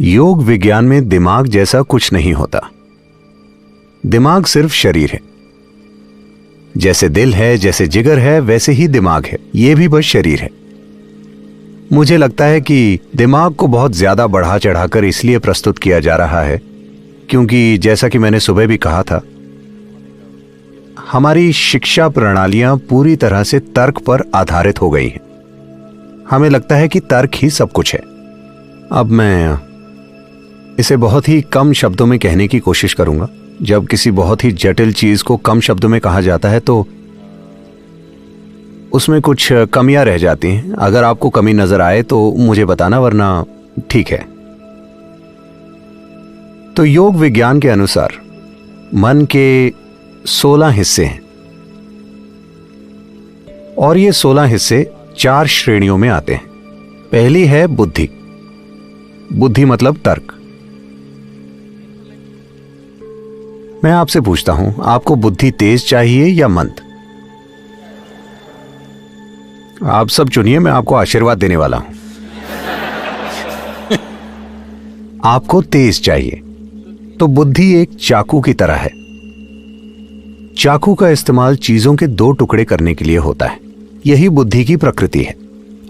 योग विज्ञान में दिमाग जैसा कुछ नहीं होता। दिमाग सिर्फ शरीर है। जैसे दिल है, जैसे जिगर है, वैसे ही दिमाग है। यह भी बस शरीर है। मुझे लगता है कि दिमाग को बहुत ज्यादा बढ़ा चढ़ाकर इसलिए प्रस्तुत किया जा रहा है क्योंकि जैसा कि मैंने सुबह भी कहा था, हमारी शिक्षा प्रणालियां पूरी तरह से तर्क पर आधारित हो गई हैं। हमें लगता है कि तर्क ही सब कुछ है। अब मैं इसे बहुत ही कम शब्दों में कहने की कोशिश करूंगा। जब किसी बहुत ही जटिल चीज को कम शब्दों में कहा जाता है तो उसमें कुछ कमियां रह जाती हैं। अगर आपको कमी नजर आए तो मुझे बताना, वरना ठीक है। तो योग विज्ञान के अनुसार मन के 16 हिस्से हैं और ये 16 हिस्से 4 श्रेणियों में आते हैं। पहली है बुद्धि। बुद्धि मतलब तर्क। मैं आपसे पूछता हूं, आपको बुद्धि तेज चाहिए या मंद? आप सब चुनिए, मैं आपको आशीर्वाद देने वाला हूं। आपको तेज चाहिए तो बुद्धि एक चाकू की तरह है। चाकू का इस्तेमाल चीजों के 2 टुकड़े करने के लिए होता है। यही बुद्धि की प्रकृति है।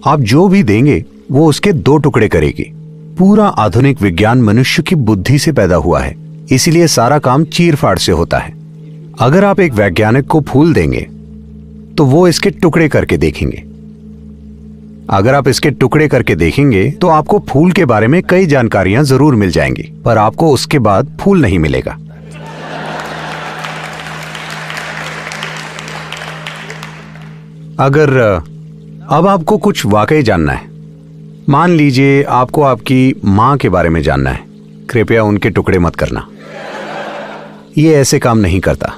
आप जो भी देंगे वो उसके 2 टुकड़े करेगी। पूरा आधुनिक विज्ञान मनुष्य की बुद्धि से पैदा हुआ है, इसीलिए सारा काम चीर-फाड़ से होता है। अगर आप एक वैज्ञानिक को फूल देंगे तो वो इसके टुकड़े करके देखेंगे। अगर आप इसके टुकड़े करके देखेंगे तो आपको फूल के बारे में कई जानकारियां जरूर मिल जाएंगी, पर आपको उसके बाद फूल नहीं मिलेगा। अगर अब आपको कुछ वाकई जानना है, मान लीजिए आपको आपकी मां के बारे में जानना है, कृपया उनके टुकड़े मत करना। ये ऐसे काम नहीं करता,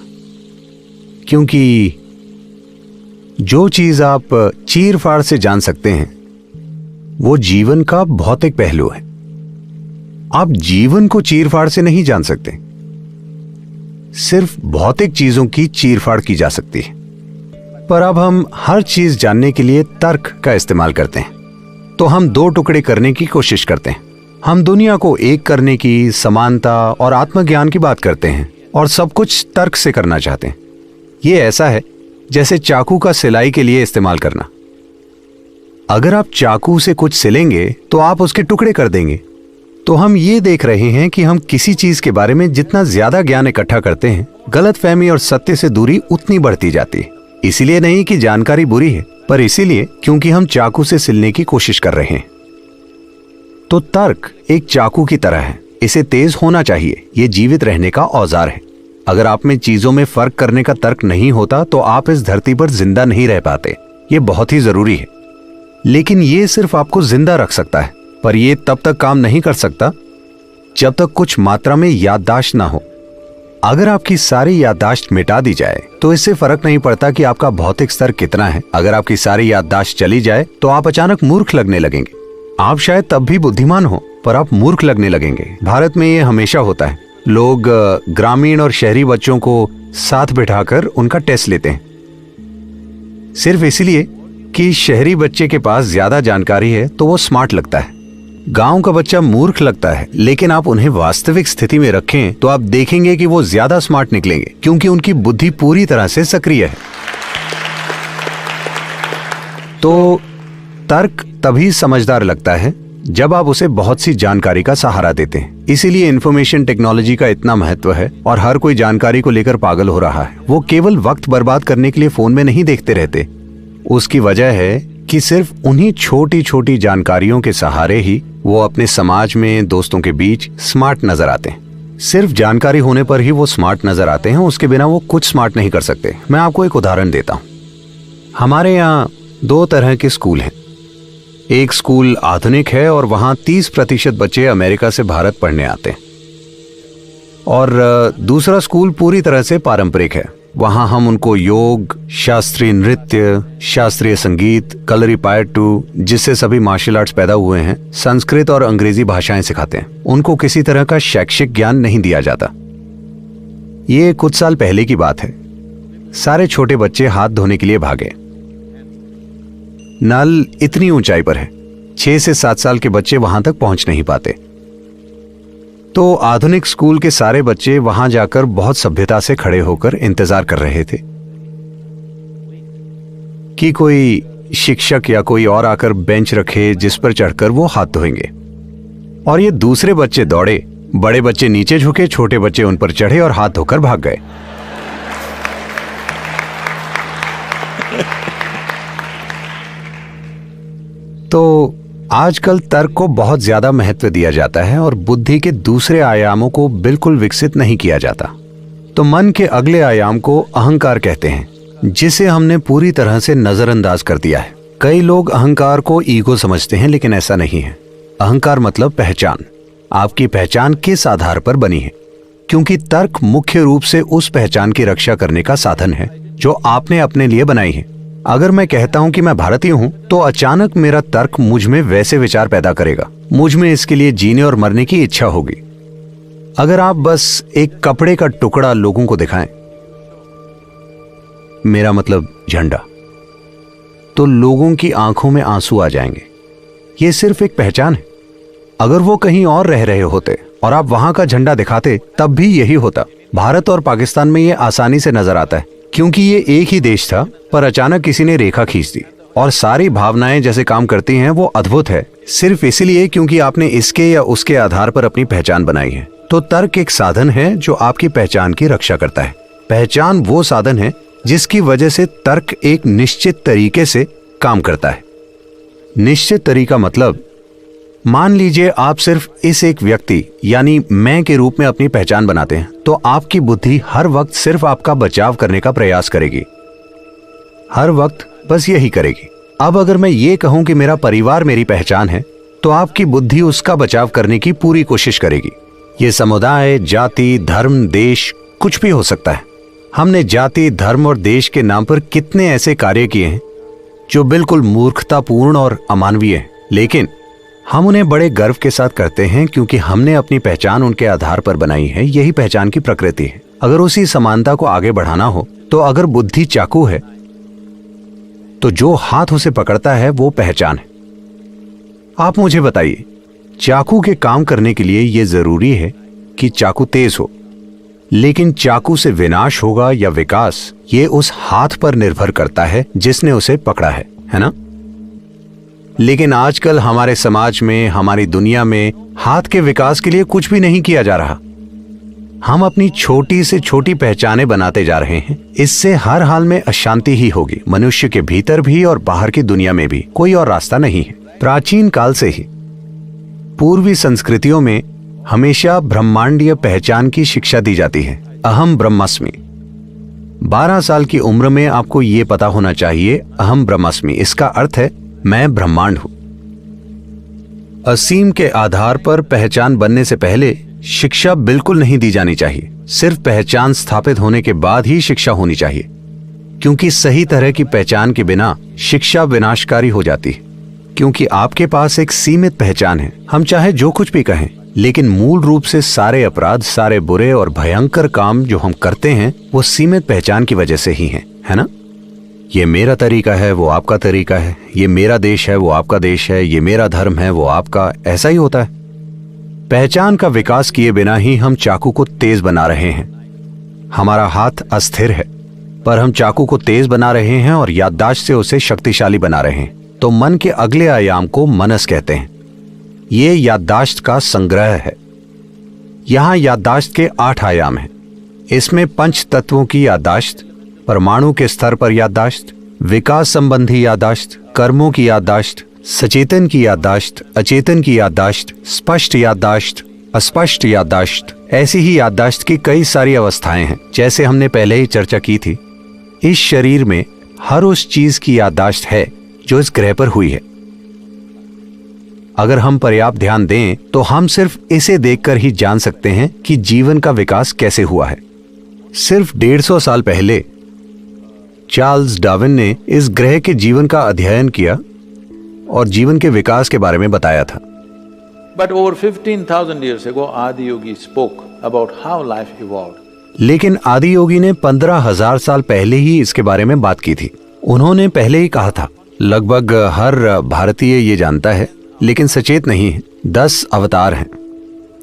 क्योंकि जो चीज आप चीर-फाड़ से जान सकते हैं वो जीवन का भौतिक पहलू है। आप जीवन को चीर-फाड़ से नहीं जान सकते। सिर्फ भौतिक चीजों की चीर-फाड़ की जा सकती है। पर अब हम हर चीज जानने के लिए तर्क का इस्तेमाल करते हैं, तो हम 2 टुकड़े करने की कोशिश करते हैं। हम दुनिया को एक करने की, समानता और आत्मज्ञान की बात करते हैं और सब कुछ तर्क से करना चाहते हैं। ये ऐसा है जैसे चाकू का सिलाई के लिए इस्तेमाल करना। अगर आप चाकू से कुछ सिलेंगे तो आप उसके टुकड़े कर देंगे। तो हम ये देख रहे हैं कि हम किसी चीज के बारे में जितना ज्यादा ज्ञान इकट्ठा करते हैं, गलतफहमी और सत्य से दूरी उतनी बढ़ती जाती है। इसीलिए नहीं कि जानकारी बुरी है, पर इसीलिए क्योंकि हम चाकू से सिलने की कोशिश कर रहे हैं। तो तर्क एक चाकू की तरह है। इसे तेज होना चाहिए। यह जीवित रहने का औजार है। अगर आप में चीजों में फर्क करने का तर्क नहीं होता तो आप इस धरती पर जिंदा नहीं रह पाते। यह बहुत ही जरूरी है। लेकिन यह सिर्फ आपको जिंदा रख सकता है, पर यह तब तक काम नहीं कर सकता जब तक कुछ मात्रा में याददाश्त ना हो। अगर आपकी सारी याददाश्त मिटा दी जाए तो इससे फर्क नहीं पड़ता कि आपका भौतिक स्तर कितना है। अगर आपकी सारी याददाश्त चली जाए तो आप अचानक मूर्ख लगने लगेंगे। आप शायद तब भी बुद्धिमान हो, पर आप मूर्ख लगने लगेंगे। भारत में यह हमेशा होता है। लोग ग्रामीण और शहरी बच्चों को साथ बिठाकर उनका टेस्ट लेते हैं, सिर्फ इसलिए कि शहरी बच्चे के पास ज्यादा जानकारी है तो वो स्मार्ट लगता है। गांव का बच्चा मूर्ख लगता है, लेकिन आप उन्हें वास्तविक स्थिति में रखें तो आप देखेंगे कि वो ज्यादा स्मार्ट निकलेंगे, क्योंकि उनकी बुद्धि पूरी तरह से सक्रिय है। तो तर्क तभी समझदार लगता है जब आप उसे बहुत सी जानकारी का सहारा देते हैं। इसीलिए इंफॉर्मेशन टेक्नोलॉजी का इतना महत्व है और हर कोई जानकारी को लेकर पागल हो रहा है। वो केवल वक्त बर्बाद करने के लिए फोन में नहीं देखते रहते। उसकी वजह है कि सिर्फ उन्हीं छोटी छोटी जानकारियों के सहारे ही वो अपने समाज में, दोस्तों के बीच स्मार्ट नजर आते हैं। सिर्फ जानकारी होने पर ही वो स्मार्ट नजर आते हैं, उसके बिना वो कुछ स्मार्ट नहीं कर सकते। मैं आपको एक उदाहरण देता हूँ। हमारे यहाँ 2 तरह के स्कूल हैं। एक स्कूल आधुनिक है और वहां 30% बच्चे अमेरिका से भारत पढ़ने आते हैं, और दूसरा स्कूल पूरी तरह से पारंपरिक है। वहां हम उनको योग, शास्त्रीय नृत्य, शास्त्रीय संगीत, कलरीपायट्टू, जिससे सभी मार्शल आर्ट्स पैदा हुए हैं, संस्कृत और अंग्रेजी भाषाएं सिखाते हैं। उनको किसी तरह का शैक्षिक ज्ञान नहीं दिया जाता। ये कुछ साल पहले की बात है। सारे छोटे बच्चे हाथ धोने के लिए भागे। नल इतनी ऊंचाई पर है, 6 से 7 साल के बच्चे वहां तक पहुंच नहीं पाते। तो आधुनिक स्कूल के सारे बच्चे वहां जाकर बहुत सभ्यता से खड़े होकर इंतजार कर रहे थे कि कोई शिक्षक या कोई और आकर बेंच रखे जिस पर चढ़कर वो हाथ धोएंगे। और ये दूसरे बच्चे दौड़े, बड़े बच्चे नीचे झुके, छोटे बच्चे उन पर चढ़े और हाथ धोकर भाग गए। तो आजकल तर्क को बहुत ज्यादा महत्व दिया जाता है और बुद्धि के दूसरे आयामों को बिल्कुल विकसित नहीं किया जाता। तो मन के अगले आयाम को अहंकार कहते हैं, जिसे हमने पूरी तरह से नजरअंदाज कर दिया है। कई लोग अहंकार को ईगो समझते हैं, लेकिन ऐसा नहीं है। अहंकार मतलब पहचान। आपकी पहचान किस आधार पर बनी है? क्योंकि तर्क मुख्य रूप से उस पहचान की रक्षा करने का साधन है जो आपने अपने लिए बनाई है। अगर मैं कहता हूं कि मैं भारतीय हूं, तो अचानक मेरा तर्क मुझ में वैसे विचार पैदा करेगा। मुझ में इसके लिए जीने और मरने की इच्छा होगी। अगर आप बस एक कपड़े का टुकड़ा लोगों को दिखाएं, मेरा मतलब झंडा, तो लोगों की आंखों में आंसू आ जाएंगे। यह सिर्फ एक पहचान है। अगर वो कहीं और रह रहे होते और आप वहां का झंडा दिखाते, तब भी यही होता। भारत और पाकिस्तान में यह आसानी से नजर आता है, क्योंकि ये एक ही देश था, पर अचानक किसी ने रेखा खींच दी और सारी भावनाएं जैसे काम करती हैं वो अद्भुत है, सिर्फ इसलिए क्योंकि आपने इसके या उसके आधार पर अपनी पहचान बनाई है। तो तर्क एक साधन है जो आपकी पहचान की रक्षा करता है। पहचान वो साधन है जिसकी वजह से तर्क एक निश्चित तरीके से काम करता है। निश्चित तरीका मतलब, मान लीजिए आप सिर्फ इस एक व्यक्ति यानी मैं के रूप में अपनी पहचान बनाते हैं, तो आपकी बुद्धि हर वक्त सिर्फ आपका बचाव करने का प्रयास करेगी, हर वक्त बस यही करेगी। अब अगर मैं ये कहूं कि मेरा परिवार मेरी पहचान है, तो आपकी बुद्धि उसका बचाव करने की पूरी कोशिश करेगी। ये समुदाय, जाति, धर्म, देश कुछ भी हो सकता है। हमने जाति, धर्म और देश के नाम पर कितने ऐसे कार्य किए हैं जो बिल्कुल मूर्खतापूर्ण और अमानवीय हैं, लेकिन हम उन्हें बड़े गर्व के साथ करते हैं क्योंकि हमने अपनी पहचान उनके आधार पर बनाई है। यही पहचान की प्रकृति है। अगर उसी समानता को आगे बढ़ाना हो, तो अगर बुद्धि चाकू है, तो जो हाथ उसे पकड़ता है वो पहचान है। आप मुझे बताइए, चाकू के काम करने के लिए यह जरूरी है कि चाकू तेज हो, लेकिन चाकू से विनाश होगा या विकास, ये उस हाथ पर निर्भर करता है जिसने उसे पकड़ा है ना? लेकिन आजकल हमारे समाज में, हमारी दुनिया में हाथ के विकास के लिए कुछ भी नहीं किया जा रहा। हम अपनी छोटी से छोटी पहचानें बनाते जा रहे हैं। इससे हर हाल में अशांति ही होगी, मनुष्य के भीतर भी और बाहर की दुनिया में भी। कोई और रास्ता नहीं है। प्राचीन काल से ही पूर्वी संस्कृतियों में हमेशा ब्रह्मांडीय पहचान की शिक्षा दी जाती है। अहम ब्रह्मास्मि। 12 साल की उम्र में आपको यह पता होना चाहिए, अहम ब्रह्मास्मि, इसका अर्थ है मैं ब्रह्मांड हूं। असीम के आधार पर पहचान बनने से पहले शिक्षा बिल्कुल नहीं दी जानी चाहिए। सिर्फ पहचान स्थापित होने के बाद ही शिक्षा होनी चाहिए, क्योंकि सही तरह की पहचान के बिना शिक्षा विनाशकारी हो जाती है। क्योंकि आपके पास एक सीमित पहचान है। हम चाहे जो कुछ भी कहें, लेकिन मूल रूप से सारे अपराध, सारे बुरे और भयंकर काम जो हम करते हैं, वो सीमित पहचान की वजह से ही हैं, है ना? ये मेरा तरीका है, वो आपका तरीका है। ये मेरा देश है, वो आपका देश है। ये मेरा धर्म है, वो आपका। ऐसा ही होता है। पहचान का विकास किए बिना ही हम चाकू को तेज बना रहे हैं। हमारा हाथ अस्थिर है, पर हम चाकू को तेज बना रहे हैं और याददाश्त से उसे शक्तिशाली बना रहे हैं। तो मन के अगले आयाम को मनस कहते हैं। ये याददाश्त का संग्रह है। यहां याददाश्त के 8 आयाम हैं। इसमें 5 तत्वों की याददाश्त, परमाणु के स्तर पर याददाश्त, विकास संबंधी याददाश्त, कर्मों की याददाश्त, सचेतन की याददाश्त, अचेतन की याददाश्त, स्पष्ट याददाश्त, अस्पष्ट याददाश्त, ऐसी ही याददाश्त की कई सारी अवस्थाएं हैं। जैसे हमने पहले ही चर्चा की थी, इस शरीर में हर उस चीज की याददाश्त है जो इस ग्रह पर हुई है। अगर हम पर्याप्त ध्यान दें तो हम सिर्फ इसे देखकर ही जान सकते हैं कि जीवन का विकास कैसे हुआ है। सिर्फ 150 साल पहले चार्ल्स डार्विन ने इस ग्रह के जीवन का अध्ययन किया और जीवन के विकास के बारे में बताया था। But over 15,000 years ago, Adi Yogi spoke about how life evolved. लेकिन आदि योगी ने 15,000 साल पहले ही इसके बारे में बात की थी। उन्होंने पहले ही कहा था, लगभग हर भारतीय ये जानता है, लेकिन सचेत नहीं है, 10 अवतार हैं।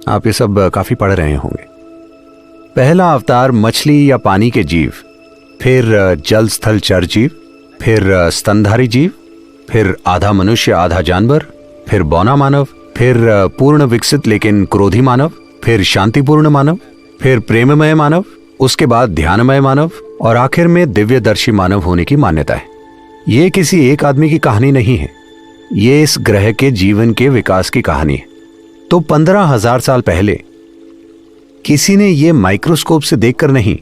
आप ये सब काफी पढ़ रहे होंगे। पहला अवतार मछली या पानी के जीव, फिर जल स्थल चर जीव, फिर स्तनधारी जीव, फिर आधा मनुष्य आधा जानवर, फिर बौना मानव, फिर पूर्ण विकसित लेकिन क्रोधी मानव, फिर शांतिपूर्ण मानव, फिर प्रेममय मानव, उसके बाद ध्यानमय मानव और आखिर में दिव्यदर्शी मानव होने की मान्यता है। ये किसी एक आदमी की कहानी नहीं है, ये इस ग्रह के जीवन के विकास की कहानी है। तो 15,000 साल पहले किसी ने ये माइक्रोस्कोप से देखकर नहीं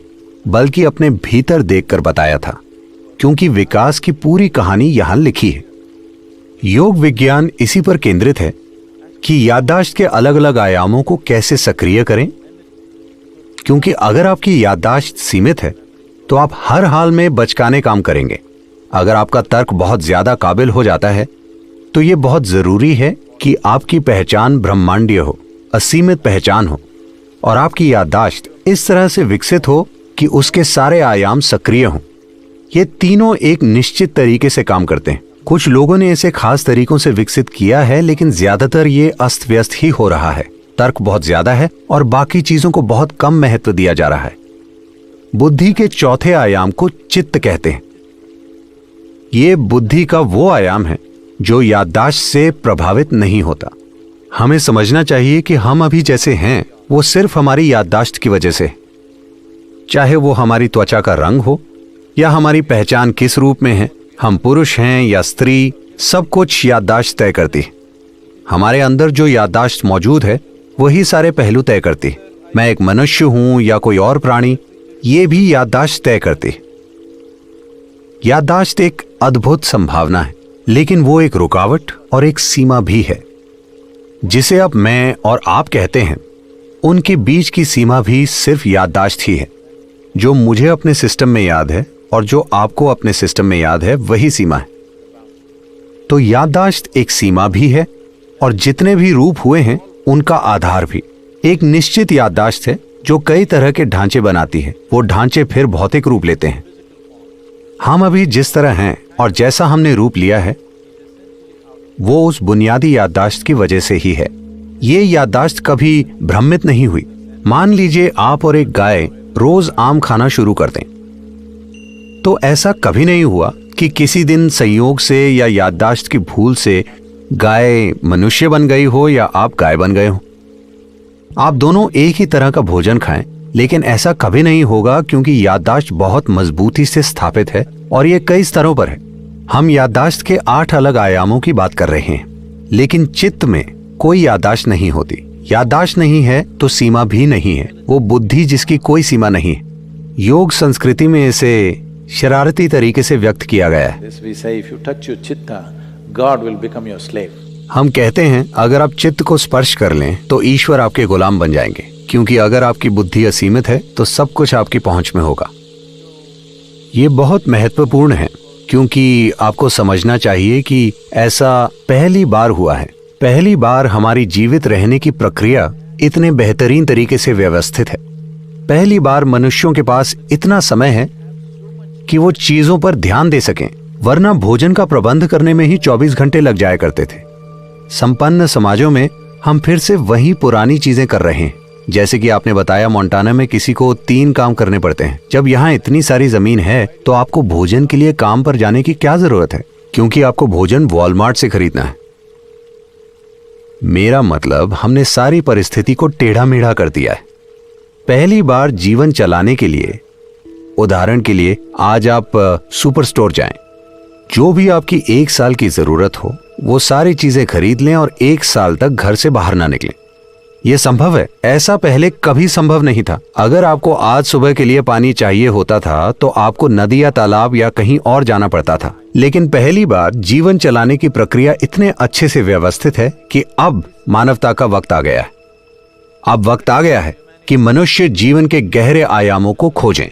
बल्कि अपने भीतर देखकर बताया था, क्योंकि विकास की पूरी कहानी यहां लिखी है। योग विज्ञान इसी पर केंद्रित है कि याददाश्त के अलग अलग आयामों को कैसे सक्रिय करें, क्योंकि अगर आपकी याददाश्त सीमित है तो आप हर हाल में बचकाने काम करेंगे। अगर आपका तर्क बहुत ज्यादा काबिल हो जाता है तो यह बहुत जरूरी है कि आपकी पहचान ब्रह्मांडीय हो, असीमित पहचान हो और आपकी याददाश्त इस तरह से विकसित हो कि उसके सारे आयाम सक्रिय हों। ये तीनों एक निश्चित तरीके से काम करते हैं। कुछ लोगों ने इसे खास तरीकों से विकसित किया है, लेकिन ज्यादातर ये अस्त व्यस्त ही हो रहा है। तर्क बहुत ज्यादा है और बाकी चीजों को बहुत कम महत्व दिया जा रहा है। बुद्धि के चौथे आयाम को चित्त कहते हैं। ये बुद्धि का वो आयाम है जो याददाश्त से प्रभावित नहीं होता। हमें समझना चाहिए कि हम अभी जैसे हैं वो सिर्फ हमारी याददाश्त की वजह से, चाहे वो हमारी त्वचा का रंग हो या हमारी पहचान किस रूप में है, हम पुरुष हैं या स्त्री, सब कुछ याददाश्त तय करती है। हमारे अंदर जो याददाश्त मौजूद है वही सारे पहलू तय करती है। मैं एक मनुष्य हूं या कोई और प्राणी, ये भी याददाश्त तय करती है। याददाश्त एक अद्भुत संभावना है, लेकिन वो एक रुकावट और एक सीमा भी है। जिसे अब मैं और आप कहते हैं, उनके बीच की सीमा भी सिर्फ याददाश्त ही है। जो मुझे अपने सिस्टम में याद है और जो आपको अपने सिस्टम में याद है, वही सीमा है। तो याददाश्त एक सीमा भी है और जितने भी रूप हुए हैं उनका आधार भी। एक निश्चित याददाश्त है जो कई तरह के ढांचे बनाती है। वो ढांचे फिर भौतिक रूप लेते हैं। हम अभी जिस तरह हैं और जैसा हमने रूप लिया है वो उस बुनियादी याददाश्त की वजह से ही है। ये याददाश्त कभी भ्रमित नहीं हुई। मान लीजिए आप और एक गाय रोज आम खाना शुरू कर दें, तो ऐसा कभी नहीं हुआ कि किसी दिन संयोग से या याददाश्त की भूल से गाय मनुष्य बन गई हो या आप गाय बन गए हो। आप दोनों एक ही तरह का भोजन खाएं, लेकिन ऐसा कभी नहीं होगा, क्योंकि याददाश्त बहुत मजबूती से स्थापित है और ये कई स्तरों पर है। हम याददाश्त के 8 अलग आयामों की बात कर रहे हैं, लेकिन चित्त में कोई याददाश्त नहीं होती। याददाश्त नहीं है तो सीमा भी नहीं है। वो बुद्धि जिसकी कोई सीमा नहीं है। योग संस्कृति में इसे शरारती तरीके से व्यक्त किया गया है। हम कहते हैं अगर आप चित्त को स्पर्श कर लें तो ईश्वर आपके गुलाम बन जाएंगे, क्योंकि अगर आपकी बुद्धि असीमित है तो सब कुछ आपकी पहुंच में होगा। ये बहुत महत्वपूर्ण है, क्योंकि आपको समझना चाहिए कि ऐसा पहली बार हुआ है। पहली बार हमारी जीवित रहने की प्रक्रिया इतने बेहतरीन तरीके से व्यवस्थित है। पहली बार मनुष्यों के पास इतना समय है कि वो चीजों पर ध्यान दे सकें, वरना भोजन का प्रबंध करने में ही 24 घंटे लग जाया करते थे। संपन्न समाजों में हम फिर से वही पुरानी चीजें कर रहे हैं। जैसे कि आपने बताया, मोंटाना में किसी को 3 काम करने पड़ते हैं। जब यहाँ इतनी सारी जमीन है तो आपको भोजन के लिए काम पर जाने की क्या जरूरत है, क्योंकि आपको भोजन वॉलमार्ट से खरीदना है। मेरा मतलब, हमने सारी परिस्थिति को टेढ़ा मेढ़ा कर दिया है। पहली बार जीवन चलाने के लिए, उदाहरण के लिए, आज आप सुपर स्टोर जाएं, जो भी आपकी 1 साल की जरूरत हो वो सारी चीजें खरीद लें और 1 साल तक घर से बाहर ना निकलें। यह संभव है, ऐसा पहले कभी संभव नहीं था। अगर आपको आज सुबह के लिए पानी चाहिए होता था तो आपको नदी या तालाब या कहीं और जाना पड़ता था। लेकिन पहली बार जीवन चलाने की प्रक्रिया इतने अच्छे से व्यवस्थित है कि अब मानवता का वक्त आ गया है। अब वक्त आ गया है कि मनुष्य जीवन के गहरे आयामों को खोजें।